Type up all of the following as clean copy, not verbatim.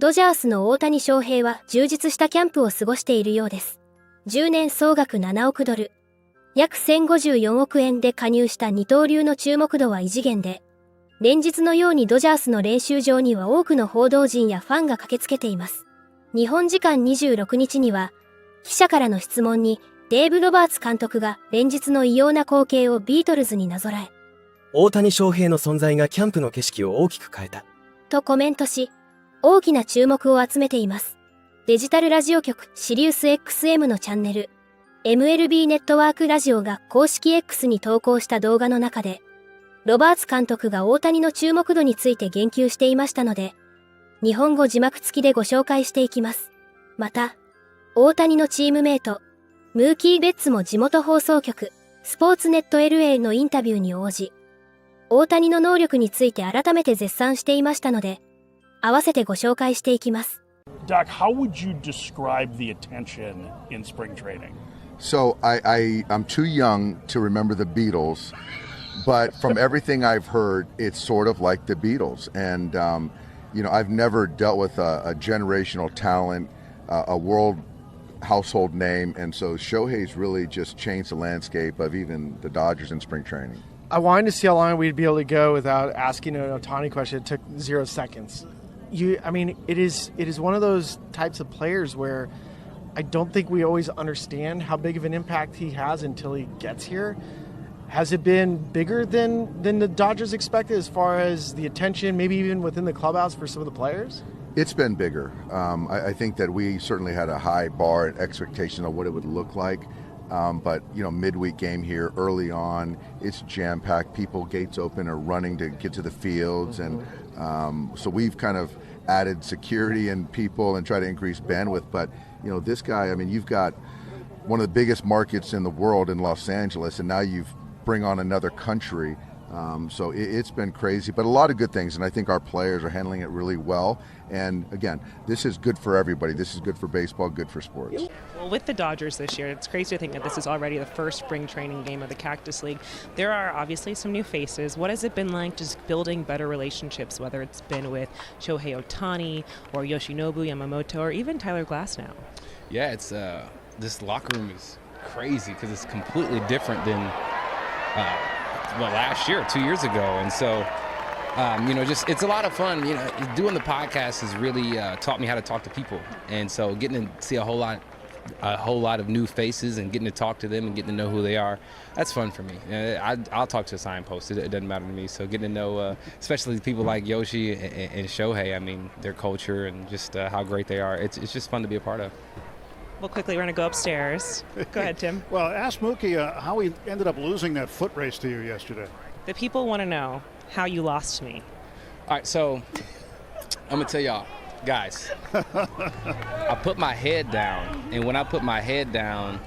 ドジャースの大谷翔平は充実したキャンプを過ごしているようです。10年総額7億ドル、約1054億円で加入した二刀流の注目度は異次元で、連日のようにドジャースの練習場には多くの報道陣やファンが駆けつけています。日本時間26日には、記者からの質問にデーブ・ロバーツ監督が連日の異様な光景をビートルズになぞらえ、大谷翔平の存在がキャンプの景色を大きく変えたとコメントし、大きな注目を集めています。デジタルラジオ局シリウス XM のチャンネル、MLB ネットワークラジオが公式 X に投稿した動画の中で、ロバーツ監督が大谷の注目度について言及していましたので、日本語字幕付きでご紹介していきます。また、大谷のチームメイト、ムーキー・ベッツも地元放送局、スポーツネット LA のインタビューに応じ、大谷の能力について改めて絶賛していましたので、合わせてご紹介していきます。Doc, how would you describe the attention in spring training? So I'm too young to remember the Beatles, but from everything I've heard, it's sort of like the Beatles. And, I've never dealt with a generational talent, a world household name. And so Shohei's really just changed the landscape of even the Dodgers in spring training. I wanted to see how long we'd be able to go without asking an Ohtani question. It took 0 seconds. It is one of those types of players where I don't think we always understand how big of an impact he has until he gets here. Has it been bigger than the Dodgers expected as far as the attention, maybe even within the clubhouse for some of the players? It's been bigger. I think that we certainly had a high bar and expectation of what it would look like. But midweek game here early on, it's jam-packed. People, gates open, are running to get to the fields. And so we've kind of added security and people and try to increase bandwidth. But, this guy, you've got one of the biggest markets in the world in Los Angeles, and now you bring on another country. So it's been crazy, but a lot of good things, and I think our players are handling it really well. And again, this is good for everybody. This is good for baseball, good for sports. Well, with the Dodgers this year, it's crazy to think that this is already the first spring training game of the Cactus League. There are obviously some new faces. What has it been like just building better relationships, whether it's been with Shohei Ohtani or Yoshinobu Yamamoto or even Tyler Glasnow? Yeah, it's this locker room is crazy because it's completely different than last year, 2 years ago. And so, it's a lot of fun. Doing the podcast has really taught me how to talk to people. And so getting to see a whole lot of new faces and getting to talk to them and getting to know who they are, that's fun for me. I'll talk to a signpost. It doesn't matter to me. So getting to know, especially people like Yoshi and Shohei, their culture and just how great they are. It's just fun to be a part of. Well, quickly, we're going to go upstairs. Go ahead, Tim. Well, ask Mookie how he ended up losing that foot race to you yesterday. The people want to know how you lost me. All right, so I'm going to tell y'all, guys, I put my head down, and when I put my head down,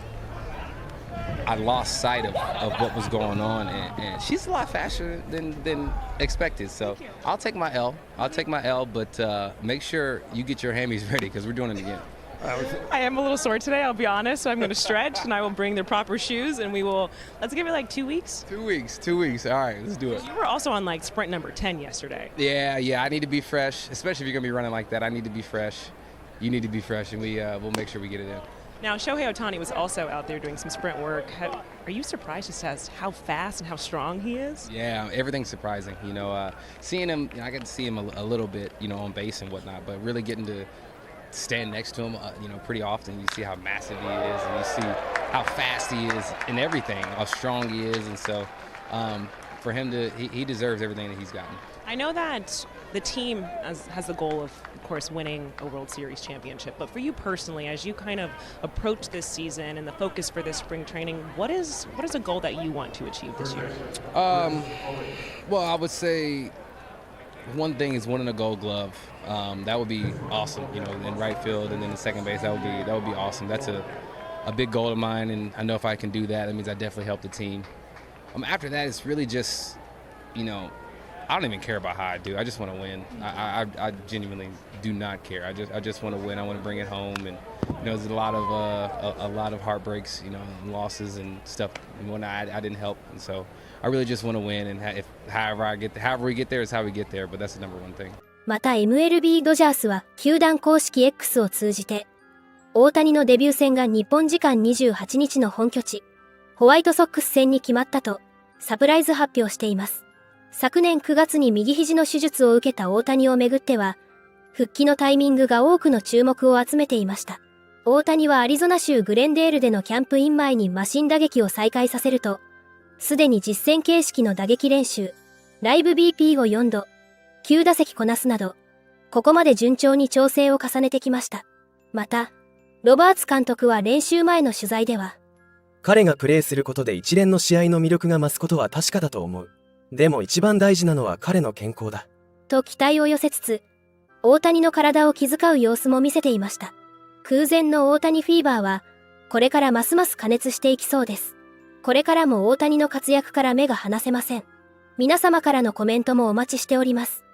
I lost sight of what was going on, and she's a lot faster than expected, so I'll take my L, but make sure you get your hammies ready because we're doing it again. I am a little sore today, I'll be honest, so I'm going to stretch, and I will bring the proper shoes, and let's give it like 2 weeks. 2 weeks, all right, let's do it. You were also on sprint number 10 yesterday. Yeah, I need to be fresh, especially if you're going to be running like that. I need to be fresh. You need to be fresh, and we'll make sure we get it in. Now, Shohei Ohtani was also out there doing some sprint work. Are you surprised just as how fast and how strong he is? Yeah, everything's surprising. Seeing him, I get to see him a little bit, on base and whatnot, but really getting to stand next to him, pretty often. You see how massive he is, and you see how fast he is in everything, how strong he is, and so for him he deserves everything that he's gotten. I know that the team has the goal of course, winning a World Series championship, but for you personally, as you kind of approach this season and the focus for this spring training, what is a goal that you want to achieve this year? Well, I would say one thing is winning a Gold Glove. That would be awesome, in right field, and then in second base. That would be awesome. That's a big goal of mine, and I know if I can do that, that means I definitely help the team. After that, it's really just, I don't even care about how I do. I just want to win. I genuinely do not care. I just want to win. I want to bring it home, and there's a lot of heartbreaks, and losses and stuff. And when I didn't help, and so I really just want to win. And however we get there is how we get there. But that's the number one thing. また MLB ドジャースは球団公式 X を通じて、大谷のデビュー戦が日本時間28日の本拠地、ホワイトソックス戦に決まったと、サプライズ発表しています。昨年9月に右肘の手術を受けた大谷をめぐっては、復帰のタイミングが多くの注目を集めていました。大谷はアリゾナ州グレンデールでのキャンプイン前にマシン打撃を再開させると、すでに実戦形式の打撃練習、ライブ BP を4度、9打席こなすなど、ここまで順調に調整を重ねてきました。また、ロバーツ監督は練習前の取材では、彼がプレーすることで一連の試合の魅力が増すことは確かだと思う。でも一番大事なのは彼の健康だ。と期待を寄せつつ、大谷の体を気遣う様子も見せていました。空前の大谷フィーバーは、これからますます加熱していきそうです。これからも大谷の活躍から目が離せません。皆様からのコメントもお待ちしております。